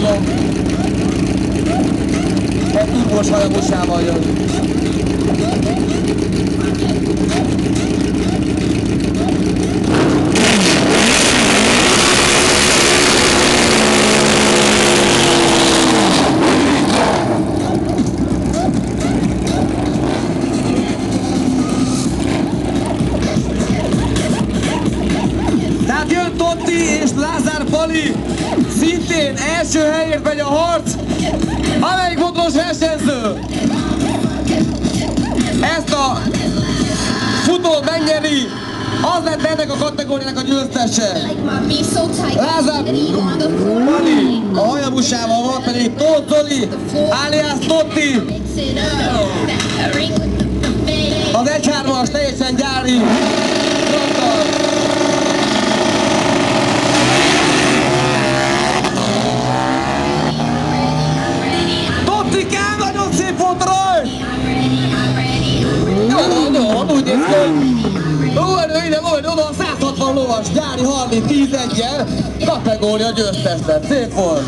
tudom. Egy turbós hajabusával jön. Tehát jön Totti és Lázár Pali, szintén első helyért megy a harc. Amelyik motoros versenyző ezt a futót megnyeri, az lett ennek a kategóriának a győztese. Lázár Pali a hajabusával, volt pedig Tóth Zoli, alias Totti. Az 1-3-as teljesen gyári frontal. Nagyon szép volt rajt! Jó, úgy néz ki. Lóerő ide, oda a 160 lovas, gyári 30-10-1-jel, kategória győztes lett, szép volt!